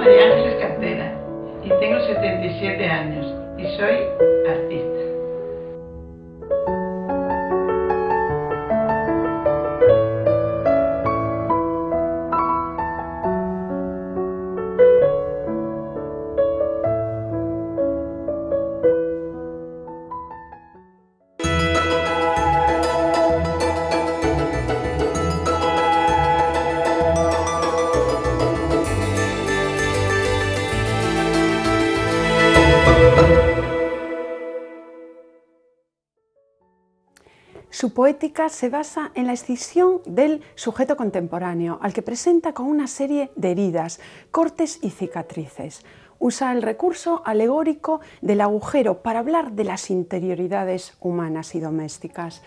María Ángeles Cartera y tengo 77 años y soy artista. Su poética se basa en la escisión del sujeto contemporáneo, al que presenta con una serie de heridas, cortes y cicatrices. Usa el recurso alegórico del agujero para hablar de las interioridades humanas y domésticas.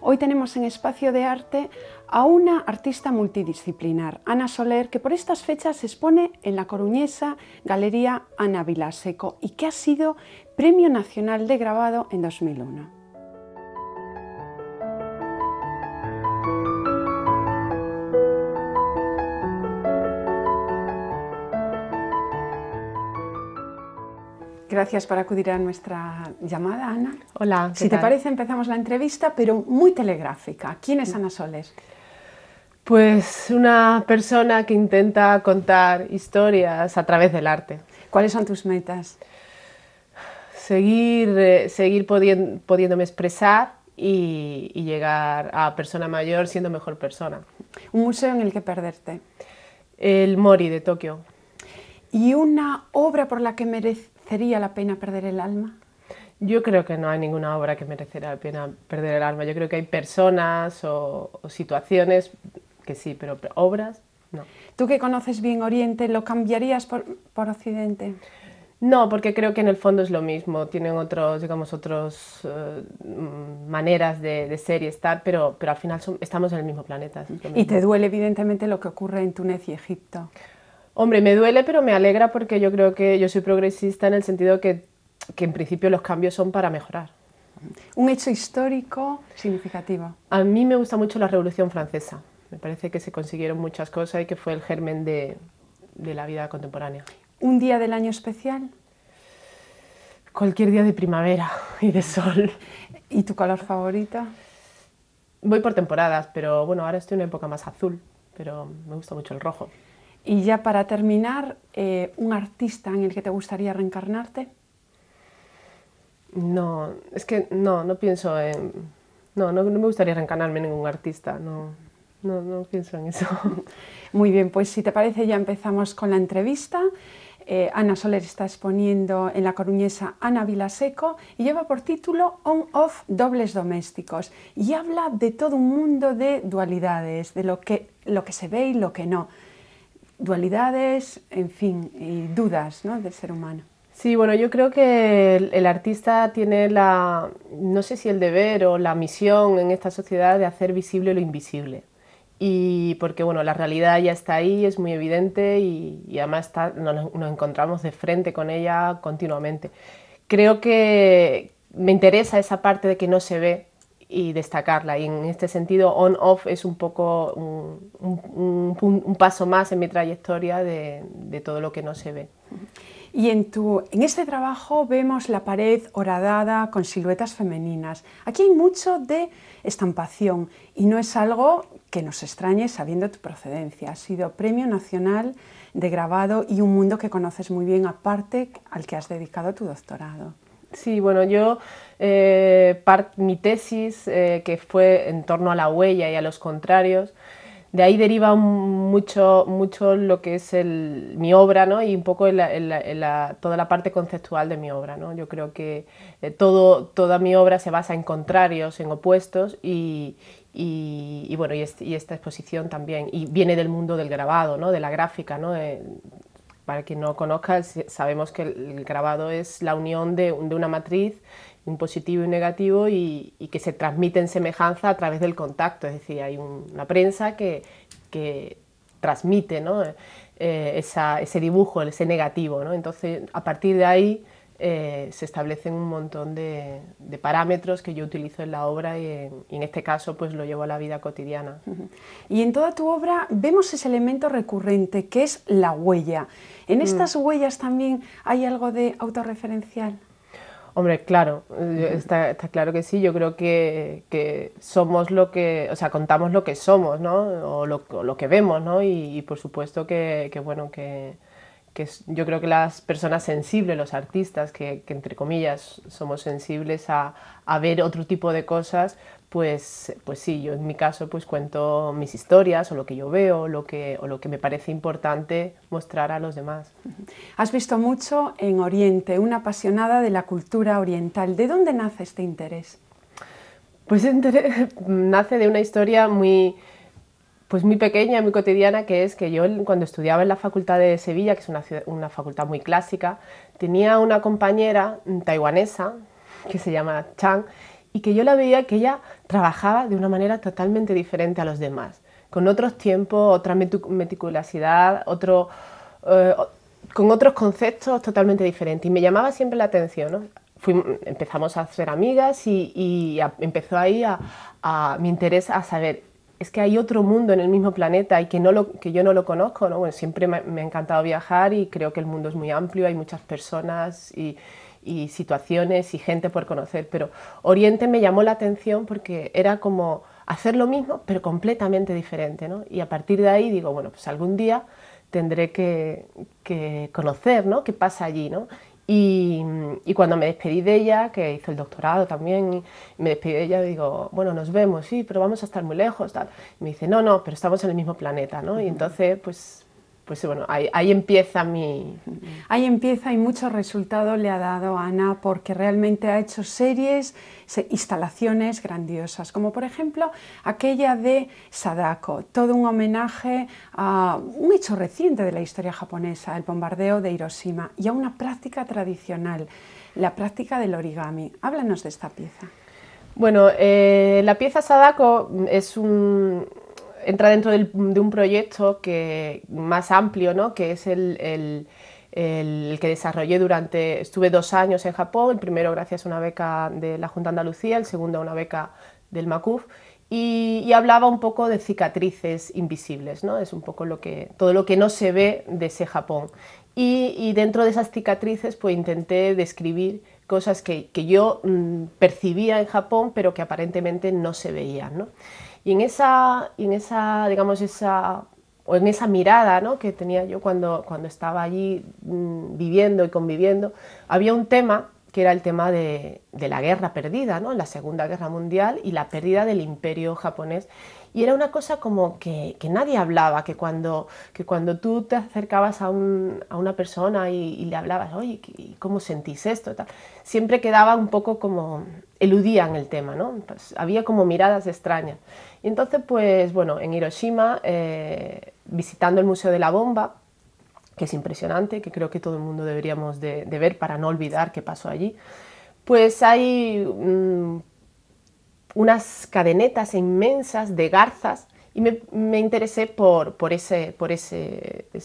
Hoy tenemos en Espacio de Arte a una artista multidisciplinar, Ana Soler, que por estas fechas se expone en la coruñesa Galería Ana Vilaseco y que ha sido Premio Nacional de Grabado en 2001. Gracias por acudir a nuestra llamada, Ana. Hola, Si te parece, empezamos la entrevista, pero muy telegráfica. ¿Quién es Ana Soler? Pues una persona que intenta contar historias a través del arte. ¿Cuáles son tus metas? Seguir pudiéndome expresar y llegar a persona mayor siendo mejor persona. ¿Un museo en el que perderte? El Mori de Tokio. ¿Y una obra por la que merecería la pena perder el alma? Yo creo que no hay ninguna obra que mereciera la pena perder el alma. Yo creo que hay personas o situaciones que sí, pero obras no. Tú que conoces bien Oriente, ¿lo cambiarías por Occidente? No, porque creo que en el fondo es lo mismo. Tienen otras maneras de ser y estar, pero al final estamos en el mismo planeta. Y te duele evidentemente lo que ocurre en Túnez y Egipto. Hombre, me duele, pero me alegra porque yo creo que yo soy progresista en el sentido que en principio los cambios son para mejorar. Un hecho histórico significativo. A mí me gusta mucho la Revolución Francesa. Me parece que se consiguieron muchas cosas y que fue el germen de la vida contemporánea. ¿Un día del año especial? Cualquier día de primavera y de sol. ¿Y tu color favorito? Voy por temporadas, pero bueno, ahora estoy en una época más azul, pero me gusta mucho el rojo. Y ya para terminar, ¿un artista en el que te gustaría reencarnarte? No, es que no pienso en... No me gustaría reencarnarme en ningún artista, no pienso en eso. Muy bien, pues si te parece ya empezamos con la entrevista. Ana Soler está exponiendo en la coruñesa Ana Vilaseco y lleva por título On-Off Dobles Domésticos y habla de todo un mundo de dualidades, de lo que se ve y lo que no. Dualidades, en fin, y dudas, ¿no?, del ser humano. Sí, bueno, yo creo que el artista tiene no sé si el deber o la misión en esta sociedad de hacer visible lo invisible. Y porque, bueno, la realidad ya está ahí, es muy evidente y además nos encontramos de frente con ella continuamente. Creo que me interesa esa parte de que no se ve y destacarla, y en este sentido on-off es un poco un paso más en mi trayectoria de todo lo que no se ve. Y en este trabajo vemos la pared horadada con siluetas femeninas. Aquí hay mucho de estampación y no es algo que nos extrañe sabiendo tu procedencia. Has sido Premio Nacional de Grabado y un mundo que conoces muy bien, aparte al que has dedicado tu doctorado. Sí, bueno, yo mi tesis, que fue en torno a la huella y a los contrarios, de ahí deriva mucho lo que es mi obra, ¿no? Y un poco toda la parte conceptual de mi obra, ¿no? Yo creo que toda mi obra se basa en contrarios, en opuestos y bueno, y esta exposición también, y viene del mundo del grabado, ¿no?, de la gráfica, ¿no? Para quien no conozca, sabemos que el grabado es la unión de una matriz, un positivo y un negativo, y que se transmite en semejanza a través del contacto, es decir, hay una prensa que transmite, ¿no?, ese dibujo, ese negativo, ¿no? Entonces, a partir de ahí se establecen un montón de parámetros que yo utilizo en la obra y en este caso pues lo llevo a la vida cotidiana. Y en toda tu obra vemos ese elemento recurrente que es la huella. ¿En estas huellas también hay algo de autorreferencial? Hombre, claro, está claro que sí. Yo creo que somos lo que, o sea, contamos lo que somos, ¿no? O lo que vemos, ¿no? Y por supuesto bueno, yo creo que las personas sensibles, los artistas, que entre comillas somos sensibles a ver otro tipo de cosas, pues sí, yo en mi caso pues cuento mis historias o lo que yo veo o lo que me parece importante mostrar a los demás. Has visto mucho en Oriente, una apasionada de la cultura oriental. ¿De dónde nace este interés? Pues nace de una historia muy pequeña, muy cotidiana, que es que yo cuando estudiaba en la Facultad de Sevilla, que es una facultad muy clásica, tenía una compañera taiwanesa que se llama Chang y que yo la veía que ella trabajaba de una manera totalmente diferente a los demás, con otros tiempos, otra meticulosidad, con otros conceptos totalmente diferentes y me llamaba siempre la atención, ¿no? Empezamos a ser amigas y empezó ahí mi interés a saber, es que hay otro mundo en el mismo planeta y que yo no lo conozco, ¿no? Bueno, siempre me ha encantado viajar y creo que el mundo es muy amplio, hay muchas personas y situaciones y gente por conocer, pero Oriente me llamó la atención porque era como hacer lo mismo pero completamente diferente, ¿no? Y a partir de ahí digo, bueno, pues algún día tendré que conocer, ¿no? ¿Qué pasa allí, ¿no? Y cuando me despedí de ella, que hizo el doctorado también, y me despedí de ella, digo, bueno, nos vemos, sí, pero vamos a estar muy lejos, tal. Y me dice, no, pero estamos en el mismo planeta, ¿no? Y entonces, pues bueno, ahí empieza mi... Ahí empieza y mucho resultado le ha dado Ana porque realmente ha hecho series, instalaciones grandiosas, como por ejemplo aquella de Sadako, todo un homenaje a un hecho reciente de la historia japonesa, el bombardeo de Hiroshima, y a una práctica tradicional, la práctica del origami. Háblanos de esta pieza. Bueno, la pieza Sadako entra dentro de un proyecto más amplio, ¿no? Que es el que desarrollé estuve 2 años en Japón, el primero gracias a una beca de la Junta de Andalucía, el segundo a una beca del MACUF, y hablaba un poco de cicatrices invisibles, ¿no? Es un poco todo lo que no se ve de ese Japón. Y dentro de esas cicatrices pues intenté describir cosas que yo percibía en Japón, pero que aparentemente no se veían, ¿no? Y en esa mirada, ¿no? Que tenía yo cuando estaba allí viviendo y conviviendo, había un tema que era el tema de la guerra perdida, ¿no? La Segunda Guerra Mundial y la pérdida del imperio japonés. Y era una cosa como que nadie hablaba, que cuando tú te acercabas a una persona y le hablabas, oye, ¿cómo sentís esto? Tal, siempre quedaba un poco como, eludían el tema, ¿no? Pues había como miradas extrañas. Y entonces, pues bueno, en Hiroshima, visitando el Museo de la Bomba, que es impresionante, que creo que todo el mundo deberíamos de ver para no olvidar qué pasó allí, pues hay unas cadenetas inmensas de garzas y me interesé por ese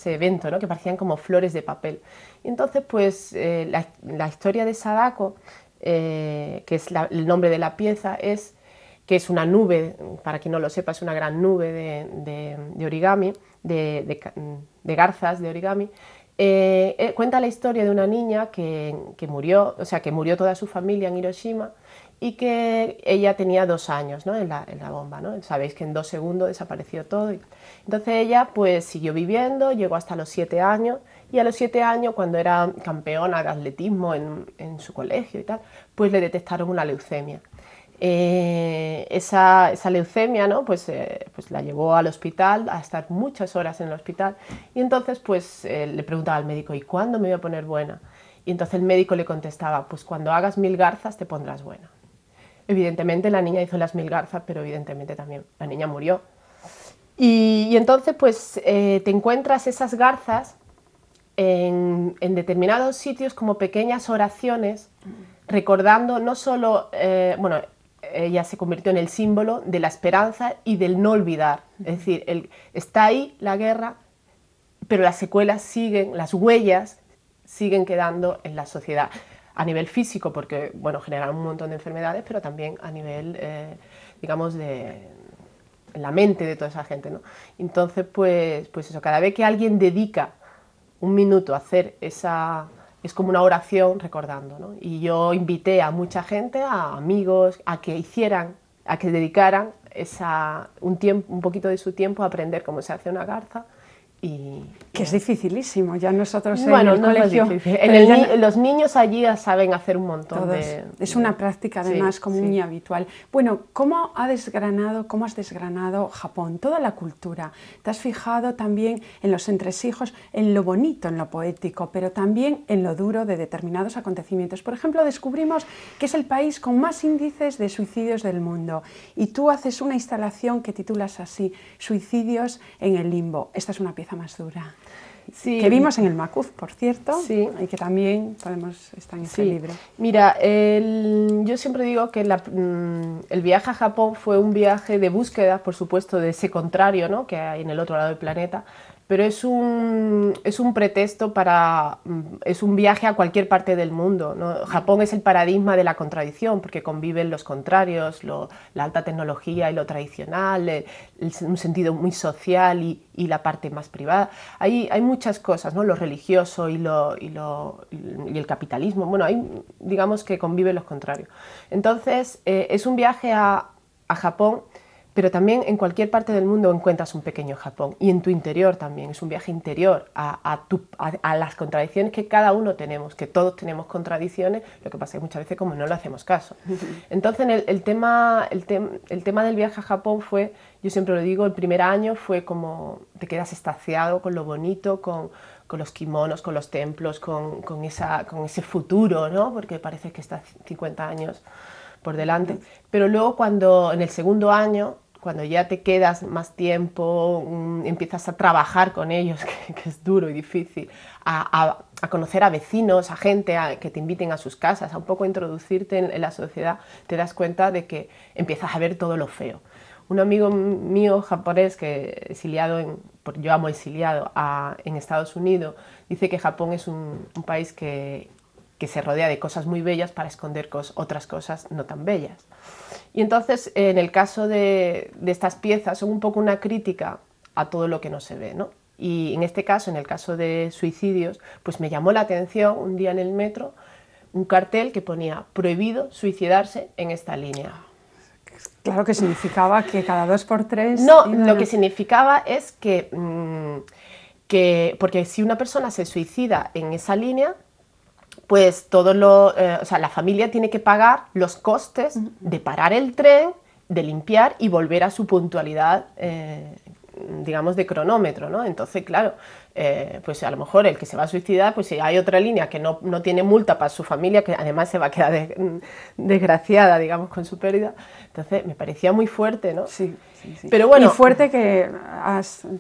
evento, ¿no? Que parecían como flores de papel. Y entonces, pues la historia de Sadako, que es el nombre de la pieza, que es una nube, para quien no lo sepa, es una gran nube de origami, de garzas de origami. Cuenta la historia de una niña que murió, o sea, que murió toda su familia en Hiroshima y que ella tenía 2 años, ¿no? en la bomba, ¿no? Sabéis que en 2 segundos desapareció todo. Entonces ella pues siguió viviendo, llegó hasta los 7 años y a los 7 años, cuando era campeona de atletismo en su colegio y tal, pues le detectaron una leucemia. Esa leucemia, ¿no? pues la llevó al hospital a estar muchas horas en el hospital y entonces pues le preguntaba al médico, ¿y cuándo me voy a poner buena? Y entonces el médico le contestaba, pues cuando hagas 1000 garzas te pondrás buena. Evidentemente la niña hizo las 1000 garzas, pero evidentemente también la niña murió. Y entonces pues te encuentras esas garzas en determinados sitios como pequeñas oraciones, recordando no solo, bueno, ella se convirtió en el símbolo de la esperanza y del no olvidar. Es decir, está ahí la guerra, pero las secuelas siguen, las huellas siguen quedando en la sociedad. a nivel físico, porque bueno, generan un montón de enfermedades, pero también a nivel, digamos, en la mente de toda esa gente, ¿no? Entonces, pues eso, cada vez que alguien dedica un minuto a hacer esa... es como una oración recordando, ¿no? Y yo invité a mucha gente, a amigos, a que dedicaran un poquito de su tiempo a aprender cómo se hace una garza. Que es dificilísimo, ya nosotros en bueno, el no colegio... es difícil. Los niños allí ya saben hacer un montón es una práctica además sí, común y habitual. Bueno, ¿cómo has desgranado Japón, toda la cultura? Te has fijado también en los entresijos, en lo bonito, en lo poético, pero también en lo duro de determinados acontecimientos. Por ejemplo, descubrimos que es el país con más índices de suicidios del mundo y tú haces una instalación que titulas así, Suicidios en el limbo. Esta es una pieza más dura. Sí. Que vimos en el Macuz, por cierto, sí. Y que también está en ese libro. Mira, yo siempre digo que el viaje a Japón fue un viaje de búsqueda, por supuesto, de ese contrario, ¿no?, que hay en el otro lado del planeta, pero es un pretexto es un viaje a cualquier parte del mundo, ¿no? Japón es el paradigma de la contradicción, porque conviven los contrarios, la alta tecnología y lo tradicional, un sentido muy social y la parte más privada. Hay muchas cosas, ¿no?, lo religioso y el capitalismo, bueno, digamos que conviven los contrarios. Entonces, es un viaje a Japón, pero también en cualquier parte del mundo encuentras un pequeño Japón, y en tu interior también, es un viaje interior a las contradicciones que cada uno tenemos, que todos tenemos contradicciones, lo que pasa es que muchas veces como no le hacemos caso. Entonces el tema del viaje a Japón fue, yo siempre lo digo, el primer año fue como te quedas extasiado con lo bonito, con los kimonos, con los templos, con ese futuro, ¿no?, porque parece que estás 50 años por delante, pero luego en el segundo año, cuando ya te quedas más tiempo, empiezas a trabajar con ellos, que es duro y difícil, a conocer a vecinos, a gente que te inviten a sus casas, a un poco introducirte en la sociedad, te das cuenta de que empiezas a ver todo lo feo. Un amigo mío japonés, que exiliado, yo amo exiliado, en Estados Unidos, dice que Japón es un país que se rodea de cosas muy bellas para esconder otras cosas no tan bellas. Y entonces, en el caso de estas piezas, son un poco una crítica a todo lo que no se ve, ¿no? Y en este caso, en el caso de Suicidios, pues me llamó la atención un día en el metro un cartel que ponía prohibido suicidarse en esta línea. Claro, que significaba que cada 2 por 3... No, lo que significaba es porque si una persona se suicida en esa línea, pues la familia tiene que pagar los costes de parar el tren, de limpiar y volver a su puntualidad, digamos, de cronómetro, ¿no? Entonces, claro, pues a lo mejor el que se va a suicidar, pues si hay otra línea que no tiene multa para su familia, que además se va a quedar desgraciada, digamos, con su pérdida. Entonces, me parecía muy fuerte, ¿no? Sí. Pero bueno, y fuerte que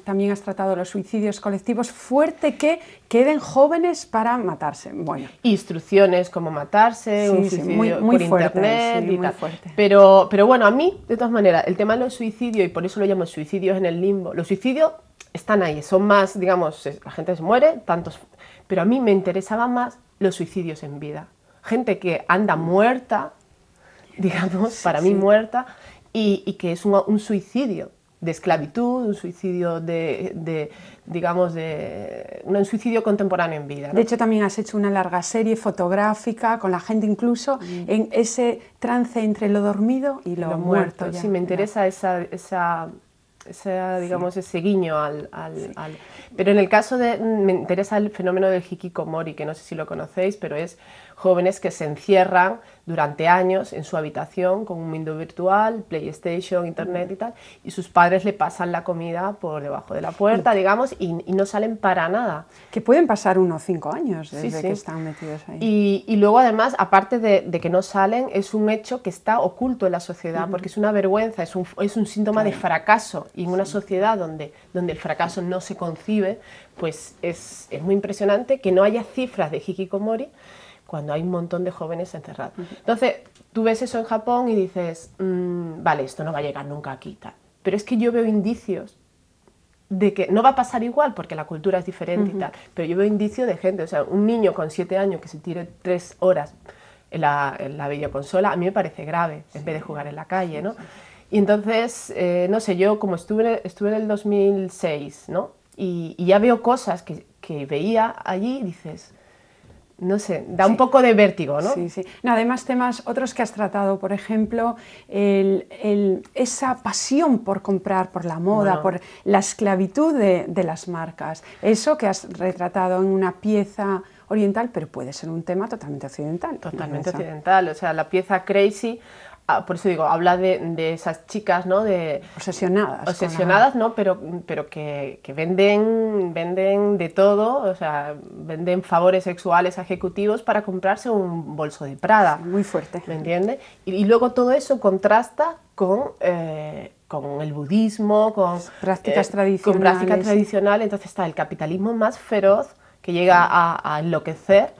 también has tratado los suicidios colectivos, fuerte que queden jóvenes para matarse. Bueno. Instrucciones cómo matarse, un suicidio muy por fuerte, internet y muy tal. Fuerte. Pero bueno, a mí, de todas maneras, el tema de los suicidios, y por eso lo llamo suicidios en el limbo, los suicidios están ahí, son más, digamos, la gente se muere, pero a mí me interesaban más los suicidios en vida. Gente que anda muerta, digamos, para mí muerta, y que es un suicidio de esclavitud, un suicidio un suicidio contemporáneo en vida, ¿no? De hecho, también has hecho una larga serie fotográfica con la gente incluso en ese trance entre lo dormido y lo muerto. Sí, me interesa digamos, ese guiño Pero en el caso me interesa el fenómeno del hikikomori, que no sé si lo conocéis, pero es jóvenes que se encierran durante años en su habitación con un mundo virtual, PlayStation, Internet y tal, y sus padres le pasan la comida por debajo de la puerta, digamos, y no salen para nada. Que pueden pasar unos 5 años desde que están metidos ahí. Y luego, además, aparte de que no salen, es un hecho que está oculto en la sociedad, porque es una vergüenza, es un síntoma de fracaso, y en una sociedad donde el fracaso no se concibe, pues es muy impresionante que no haya cifras de hikikomori cuando hay un montón de jóvenes encerrados. Entonces, tú ves eso en Japón y dices, vale, esto no va a llegar nunca aquí, tal. Pero es que yo veo indicios de que no va a pasar igual porque la cultura es diferente y tal, pero yo veo indicios de gente, o sea, un niño con 7 años que se tire 3 horas en la videoconsola, a mí me parece grave, en vez de jugar en la calle, ¿no? Y entonces, no sé, yo como estuve en el 2006, ¿no? Y ya veo cosas que veía allí y dices, no sé, da un poco de vértigo, ¿no? Sí, sí. No, además temas, otros que has tratado, por ejemplo, esa pasión por comprar, por la moda, por la esclavitud de las marcas. Eso que has retratado en una pieza oriental, pero puede ser un tema totalmente occidental. Totalmente occidental, o sea, la pieza Crazy, por eso digo, habla de esas chicas, ¿no? Obsesionadas, ¿no? Pero que venden de todo, o sea, venden favores sexuales a ejecutivos para comprarse un bolso de Prada. Muy fuerte. ¿Me entiendes? Y luego todo eso contrasta con el budismo, con prácticas tradicionales. Con prácticas tradicionales, entonces está el capitalismo más feroz que llega a enloquecer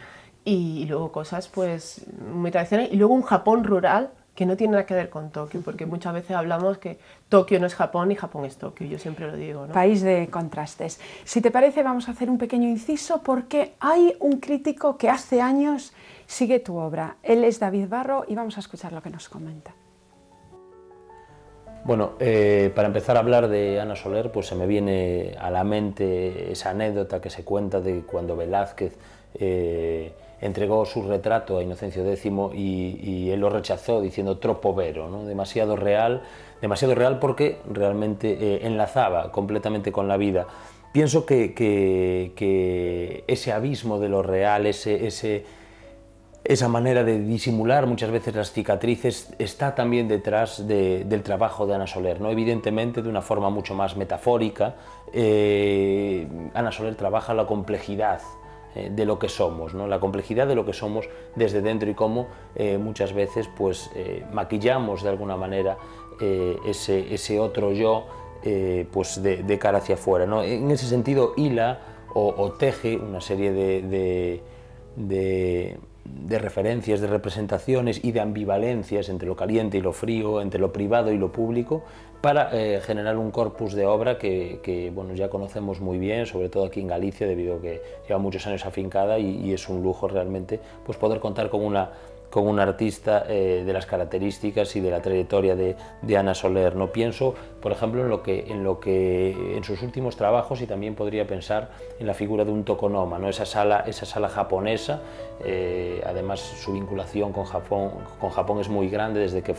y luego cosas pues muy tradicionales y luego un Japón rural que no tiene nada que ver con Tokio, porque muchas veces hablamos que Tokio no es Japón y Japón es Tokio, yo siempre lo digo, ¿no? País de contrastes. Si te parece, vamos a hacer un pequeño inciso porque hay un crítico que hace años sigue tu obra. Él es David Barro y vamos a escuchar lo que nos comenta. Bueno, para empezar a hablar de Ana Soler, pues se me viene a la mente esa anécdota que se cuenta de cuando Velázquez entregó su retrato a Inocencio X y él lo rechazó diciendo troppo vero, ¿no? demasiado real porque realmente enlazaba completamente con la vida. Pienso que ese abismo de lo real, esa manera de disimular muchas veces las cicatrices está también detrás del trabajo de Ana Soler, ¿no? Evidentemente de una forma mucho más metafórica. Ana Soler trabaja la complejidad de lo que somos, ¿no? La complejidad de lo que somos desde dentro y cómo muchas veces pues, maquillamos de alguna manera ese otro yo pues de cara hacia afuera, ¿no? En ese sentido hila o teje una serie de referencias, de representaciones y de ambivalencias entre lo caliente y lo frío, entre lo privado y lo público, para generar un corpus de obra que bueno, ya conocemos muy bien, sobre todo aquí en Galicia, debido a que lleva muchos años afincada y es un lujo realmente pues, poder contar con un artista de las características y de la trayectoria de Ana Soler. No pienso, por ejemplo, en sus últimos trabajos, y también podría pensar en la figura de un tokonoma, ¿no? esa sala japonesa. Además su vinculación con Japón es muy grande desde que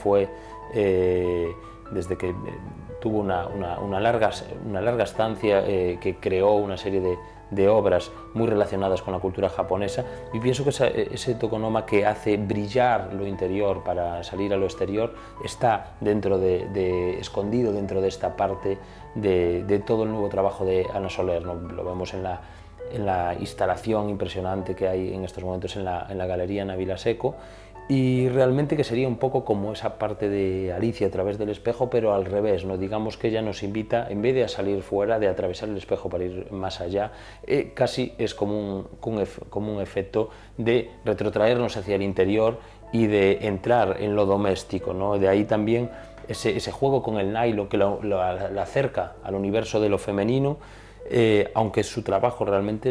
tuvo una larga estancia que creó una serie de obras muy relacionadas con la cultura japonesa, y pienso que ese tokonoma que hace brillar lo interior para salir a lo exterior está escondido dentro de esta parte de todo el nuevo trabajo de Ana Soler, ¿no? Lo vemos en la instalación impresionante que hay en estos momentos en la Galería Navila Seco, y realmente que sería un poco como esa parte de Alicia a través del espejo, pero al revés, ¿no? Digamos que ella nos invita, en vez de a salir fuera, de atravesar el espejo para ir más allá, casi es como un efecto de retrotraernos hacia el interior y de entrar en lo doméstico, ¿no? De ahí también ese juego con el nylon que la acerca al universo de lo femenino, aunque su trabajo realmente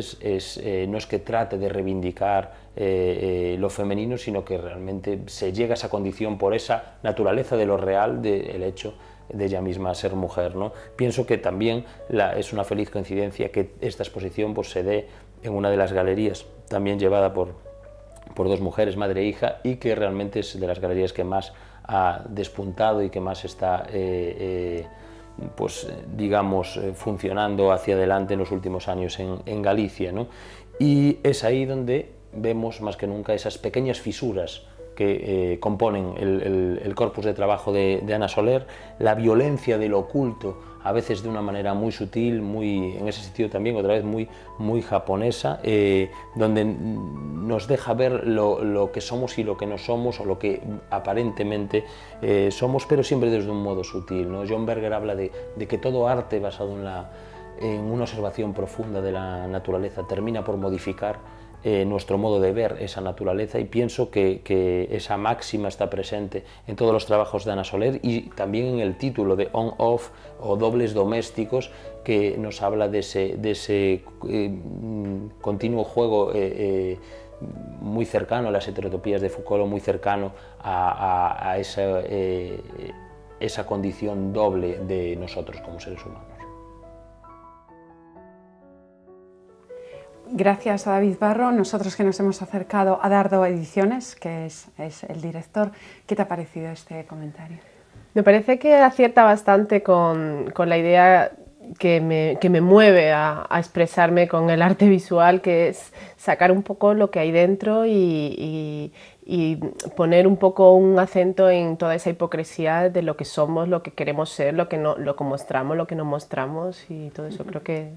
no es que trate de reivindicar lo femenino, sino que realmente se llega a esa condición por esa naturaleza de lo real, del hecho de ella misma ser mujer, ¿no? Pienso que también es una feliz coincidencia que esta exposición pues, se dé en una de las galerías, también llevada por dos mujeres, madre e hija, y que realmente es de las galerías que más ha despuntado y que más está pues digamos funcionando hacia adelante en los últimos años en Galicia, ¿no? Y es ahí donde vemos más que nunca esas pequeñas fisuras que componen el corpus de trabajo de Ana Soler, la violencia de lo oculto, a veces de una manera muy sutil, en ese sentido también otra vez muy japonesa, donde nos deja ver lo que somos y lo que no somos, o lo que aparentemente somos, pero siempre desde un modo sutil, ¿no? John Berger habla de que todo arte basado en una observación profunda de la naturaleza termina por modificar nuestro modo de ver esa naturaleza, y pienso que esa máxima está presente en todos los trabajos de Ana Soler y también en el título de On-Off o Dobles Domésticos, que nos habla de ese continuo juego muy cercano a las heterotopías de Foucault, muy cercano a esa condición doble de nosotros como seres humanos. Gracias a David Barro. Nosotros que nos hemos acercado a Dardo Ediciones, que es el director, ¿qué te ha parecido este comentario? Me parece que acierta bastante con la idea que me mueve a expresarme con el arte visual, que es sacar un poco lo que hay dentro y poner un poco un acento en toda esa hipocresía de lo que somos, lo que queremos ser, lo que mostramos, lo que no mostramos, y todo eso creo que...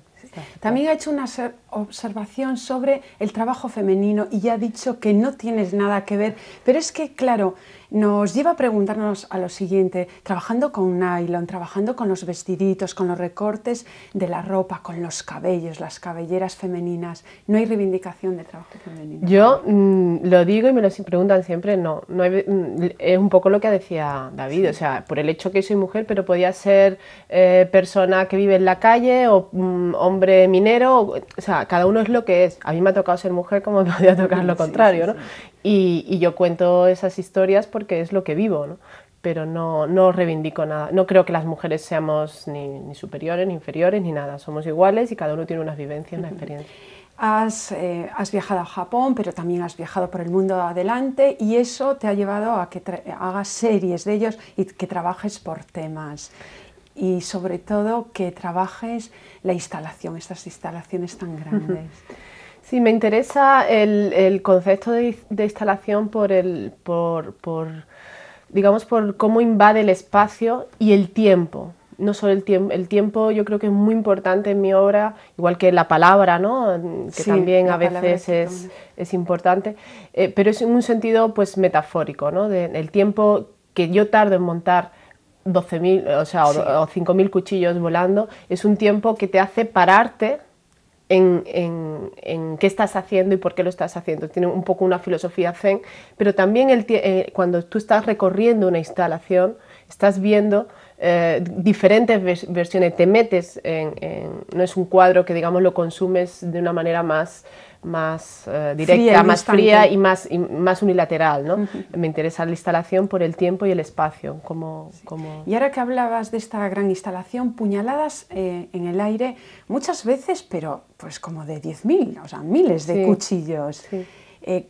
También ha hecho una observación sobre el trabajo femenino y ya ha dicho que no tienes nada que ver, pero es que, claro, nos lleva a preguntarnos a lo siguiente: trabajando con nylon, trabajando con los vestiditos, con los recortes de la ropa, con los cabellos, las cabelleras femeninas, ¿no hay reivindicación de trabajo femenino? Yo lo digo y me lo preguntan siempre, no hay, es un poco lo que decía David, sí. O sea, por el hecho que soy mujer, pero podía ser persona que vive en la calle o hombre minero, o sea, cada uno es lo que es. A mí me ha tocado ser mujer, como me podía tocar lo contrario, ¿no? Y yo cuento esas historias porque es lo que vivo, ¿no? Pero no reivindico nada. No creo que las mujeres seamos ni superiores, ni inferiores, ni nada. Somos iguales y cada uno tiene unas vivencias, una experiencia. Has viajado a Japón, pero también has viajado por el mundo adelante, y eso te ha llevado a que hagas series de ellos y que trabajes por temas. Y sobre todo que trabajes la instalación, estas instalaciones tan grandes. Sí, me interesa el concepto de instalación digamos, por cómo invade el espacio y el tiempo. No solo el tiempo yo creo que es muy importante en mi obra, igual que la palabra, ¿no? Que sí, también a veces es importante, pero es en un sentido pues metafórico, ¿no? El tiempo que yo tardo en montar 12.000, o sea, sí, o 5.000 cuchillos volando, es un tiempo que te hace pararte en qué estás haciendo y por qué lo estás haciendo. Tiene un poco una filosofía zen, pero también cuando tú estás recorriendo una instalación, estás viendo diferentes versiones, te metes no es un cuadro que, digamos, lo consumes de una manera más directa, más fría y más unilateral, ¿no? Me interesa la instalación por el tiempo y el espacio. Y ahora que hablabas de esta gran instalación, puñaladas en el aire, muchas veces, pero pues como de 10.000, o sea, miles de cuchillos. Sí.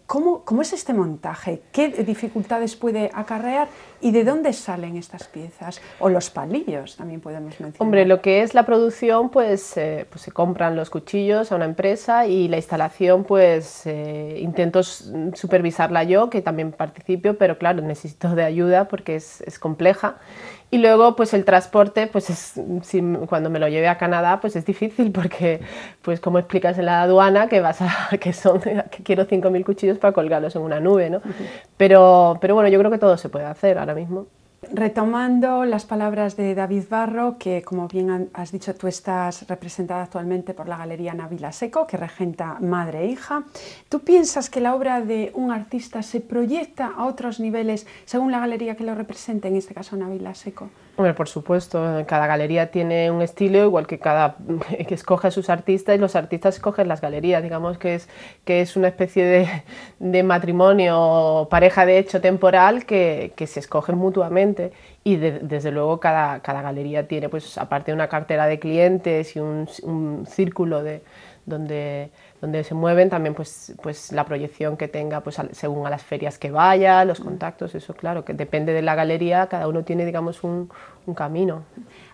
¿Cómo es este montaje? ¿Qué dificultades puede acarrear? ¿Y de dónde salen estas piezas? O los palillos también podemos mencionar. Hombre, lo que es la producción, pues se compran los cuchillos a una empresa, y la instalación, pues intento supervisarla yo, que también participo, pero claro, necesito de ayuda porque es compleja. Y luego, pues el transporte, pues cuando me lo llevé a Canadá, pues es difícil porque, pues como explicas en la aduana, que quiero 5.000 cuchillos para colgarlos en una nube, ¿no? Pero bueno, yo creo que todo se puede hacer ahora mismo. Retomando las palabras de David Barro, que como bien has dicho, tú estás representada actualmente por la Galería Ana Vilaseco, que regenta Madre e Hija. ¿Tú piensas que la obra de un artista se proyecta a otros niveles según la galería que lo represente, en este caso Ana Vilaseco? Hombre, por supuesto, cada galería tiene un estilo, igual que que escoge a sus artistas, y los artistas escogen las galerías. Digamos que es una especie de matrimonio o pareja de hecho temporal que se escogen mutuamente, y desde luego cada galería tiene, pues aparte de una cartera de clientes y un círculo donde se mueven, también pues la proyección que tenga, pues según a las ferias que vaya, los contactos. Eso claro, que depende de la galería, cada uno tiene, digamos, un camino.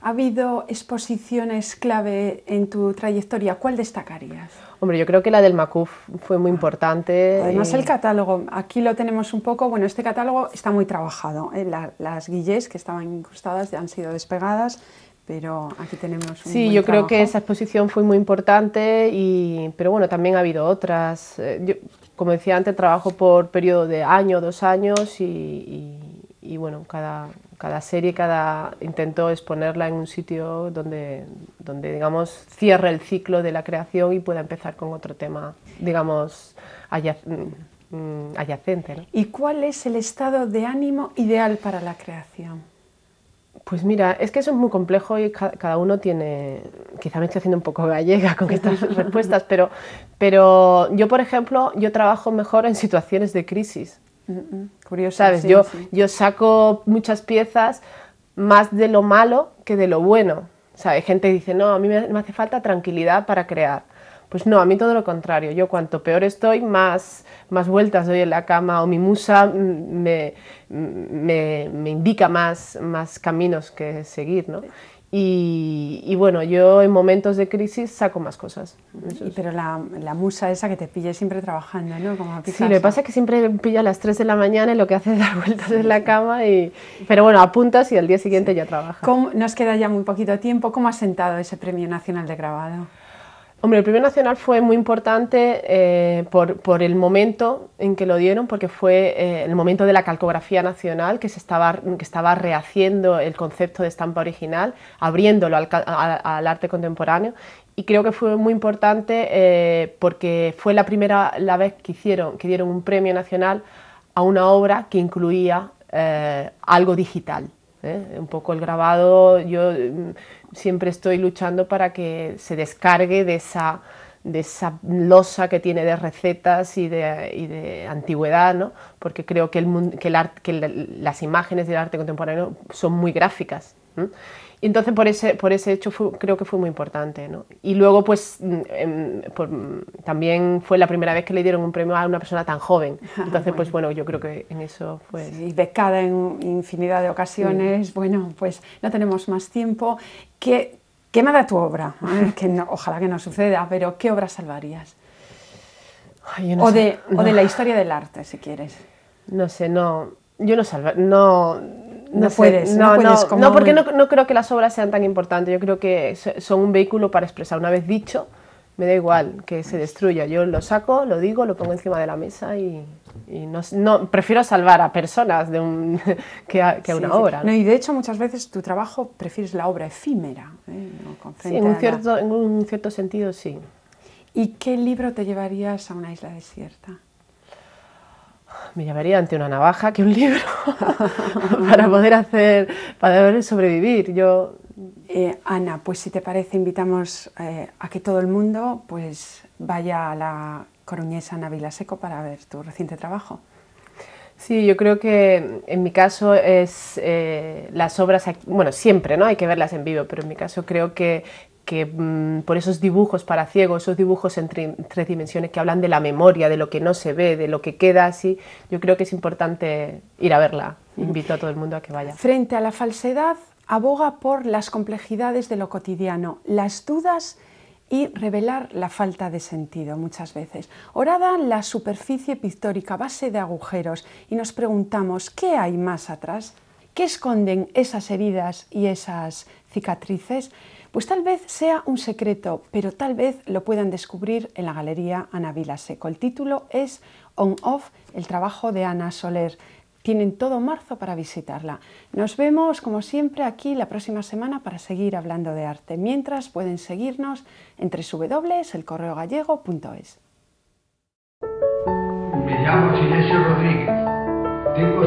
¿Ha habido exposiciones clave en tu trayectoria? ¿Cuál destacarías? Hombre, yo creo que la del MACUF fue muy importante. Además el catálogo, aquí lo tenemos un poco, bueno, este catálogo está muy trabajado, las guillés que estaban incrustadas ya han sido despegadas, pero aquí tenemos un Sí, buen yo trabajo. Creo que esa exposición fue muy importante, pero bueno, también ha habido otras. Yo, como decía antes, trabajo por periodo de año, 2 años, y y bueno, cada serie, intento exponerla en un sitio donde digamos, cierre el ciclo de la creación y pueda empezar con otro tema, digamos, adyacente, ¿no? ¿Y cuál es el estado de ánimo ideal para la creación? Pues mira, es que eso es muy complejo y cada uno tiene... Quizá me estoy haciendo un poco gallega con estas respuestas, pero yo, por ejemplo, yo trabajo mejor en situaciones de crisis. Curioso, ¿sabes? sí, Yo saco muchas piezas más de lo malo que de lo bueno. O sea, hay gente que dice, no, a mí me hace falta tranquilidad para crear. Pues no, a mí todo lo contrario. Yo cuanto peor estoy, más vueltas doy en la cama, o mi musa me indica más caminos que seguir, ¿no? Y bueno, yo en momentos de crisis saco más cosas. Pero la musa esa que te pille siempre trabajando, ¿no? Como a Picasso. Sí, lo que pasa es que siempre me pilla a las 3 de la mañana y lo que hace es dar vueltas en la cama, pero bueno, apuntas y al día siguiente ya trabaja. Nos queda ya muy poquito tiempo. ¿Cómo has sentado ese Premio Nacional de Grabado? Hombre, el Premio Nacional fue muy importante por el momento en que lo dieron, porque fue el momento de la calcografía nacional, que estaba rehaciendo el concepto de estampa original, abriéndolo al arte contemporáneo, y creo que fue muy importante porque fue la vez que dieron un premio nacional a una obra que incluía algo digital. Un poco el grabado, yo siempre estoy luchando para que se descargue de esa losa que tiene de recetas y de antigüedad, ¿no? Porque creo que las imágenes del arte contemporáneo son muy gráficas. Y entonces por ese hecho creo que fue muy importante, ¿no? Y luego pues también fue la primera vez que le dieron un premio a una persona tan joven. Entonces pues bueno, yo creo que en eso fue... Sí, becada en infinidad de ocasiones. Sí. Bueno, pues no tenemos más tiempo. Quemada tu obra, que no, ojalá que no suceda, pero ¿qué obra salvarías? Ay, yo no sé. O de la historia del arte, si quieres. No sé, no, yo no salvaría, No puedes, porque no creo que las obras sean tan importantes. Yo creo que son un vehículo para expresar. Una vez dicho, me da igual que se destruya. Yo lo saco, lo digo, lo pongo encima de la mesa y no prefiero salvar a personas que a una obra. No, y de hecho muchas veces tu trabajo prefieres la obra efímera. Sí, en un cierto sentido sí. ¿Y qué libro te llevarías a una isla desierta? Me llevaría ante una navaja que un libro para poder sobrevivir. Ana, pues si te parece invitamos a que todo el mundo pues vaya a la coruñesa Ana Vilaseco para ver tu reciente trabajo. Sí, yo creo que en mi caso es las obras, bueno, siempre, ¿no? Hay que verlas en vivo, pero en mi caso creo que por esos dibujos para ciegos, esos dibujos en tres dimensiones que hablan de la memoria, de lo que no se ve, de lo que queda así, yo creo que es importante ir a verla. Invito a todo el mundo a que vaya. Frente a la falsedad, aboga por las complejidades de lo cotidiano, las dudas y revelar la falta de sentido muchas veces. Horada la superficie pictórica a base de agujeros y nos preguntamos ¿qué hay más atrás? ¿Qué esconden esas heridas y esas cicatrices? Pues tal vez sea un secreto, pero tal vez lo puedan descubrir en la Galería Ana Vilaseco. El título es On-Off, el trabajo de Ana Soler. Tienen todo marzo para visitarla. Nos vemos, como siempre, aquí la próxima semana para seguir hablando de arte. Mientras, pueden seguirnos en www.elcorreogallego.es. Me llamo Sinesio Rodríguez. Tengo